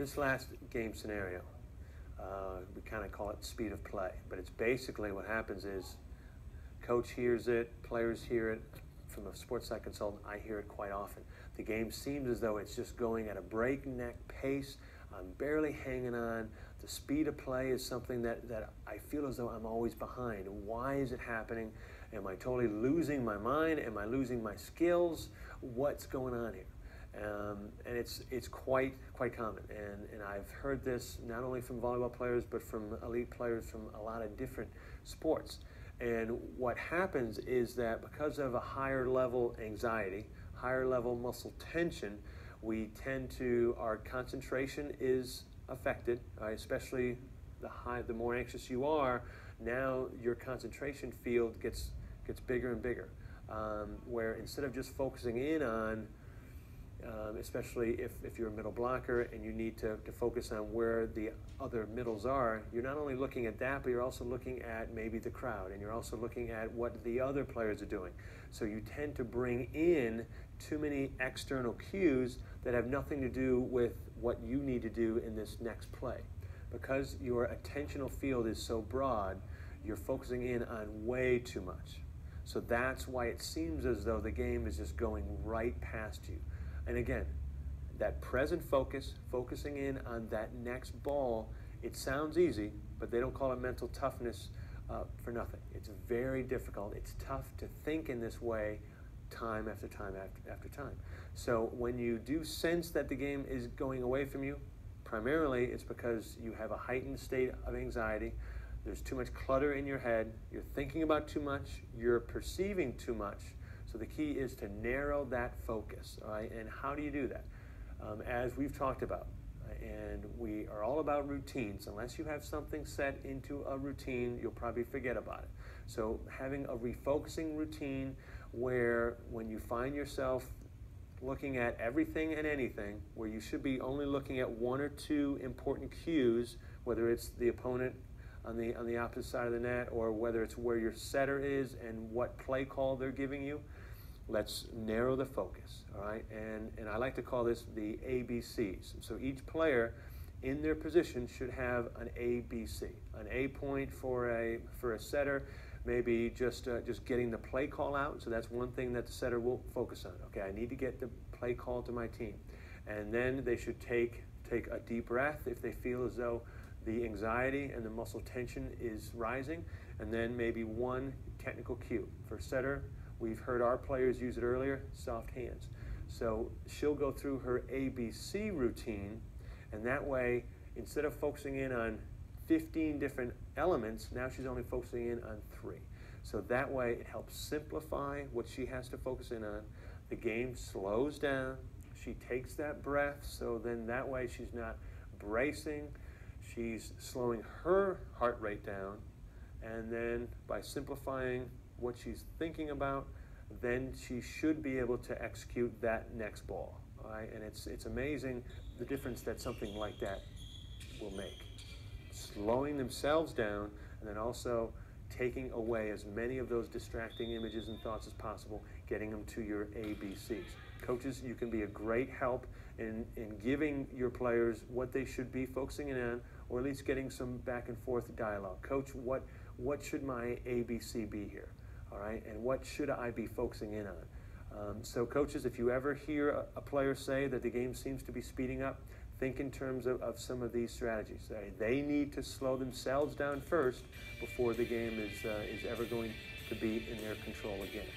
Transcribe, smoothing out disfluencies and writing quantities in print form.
This last game scenario, we kind of call it speed of play, but it's basically what happens is coach hears it, players hear it. From a sports psych consultant, I hear it quite often. The game seems as though it's just going at a breakneck pace. I'm barely hanging on. The speed of play is something that I feel as though I'm always behind. Why is it happening? Am I totally losing my mind? Am I losing my skills? What's going on here? And it's quite common, and I've heard this not only from volleyball players but from elite players from a lot of different sports. And what happens is that because of a higher level anxiety, higher level muscle tension, we tend to, our concentration is affected, right? Especially the more anxious you are, now your concentration field gets bigger and bigger, where instead of just focusing in on especially if you're a middle blocker and you need to focus on where the other middles are, you're not only looking at that, but you're also looking at maybe the crowd, and you're also looking at what the other players are doing. So you tend to bring in too many external cues that have nothing to do with what you need to do in this next play. Because your attentional field is so broad, you're focusing in on way too much. So that's why it seems as though the game is just going right past you. And again, that present focus, focusing in on that next ball, it sounds easy, but they don't call it mental toughness for nothing. It's very difficult. It's tough to think in this way time after time after time. So when you do sense that the game is going away from you, primarily it's because you have a heightened state of anxiety. There's too much clutter in your head. You're thinking about too much. You're perceiving too much. So the key is to narrow that focus, all right? And how do you do that? As we've talked about, and we are all about routines. Unless you have something set into a routine, you'll probably forget about it. So having a refocusing routine where when you find yourself looking at everything and anything, where you should be only looking at one or two important cues, whether it's the opponent on the opposite side of the net, or whether it's where your setter is and what play call they're giving you. Let's narrow the focus, all right? And I like to call this the ABCs. So each player in their position should have an ABC. An A point for a setter, maybe just getting the play call out. So that's one thing that the setter will focus on. Okay, I need to get the play call to my team. And then they should take a deep breath if they feel as though the anxiety and the muscle tension is rising, and then maybe one technical cue. For setter, we've heard our players use it earlier, soft hands. So she'll go through her ABC routine, and that way, instead of focusing in on 15 different elements, now she's only focusing in on 3. So that way it helps simplify what she has to focus in on. The game slows down, she takes that breath, so then that way she's not bracing, she's slowing her heart rate down, and then by simplifying what she's thinking about, then she should be able to execute that next ball. All right? And it's amazing the difference that something like that will make. Slowing themselves down, and then also taking away as many of those distracting images and thoughts as possible, getting them to your ABCs. Coaches, you can be a great help in giving your players what they should be focusing in on, or at least getting some back and forth dialogue. Coach, what should my ABC be here? All right, and what should I be focusing in on? So coaches, if you ever hear a player say that the game seems to be speeding up, think in terms of some of these strategies. They need to slow themselves down first before the game is ever going to be in their control again.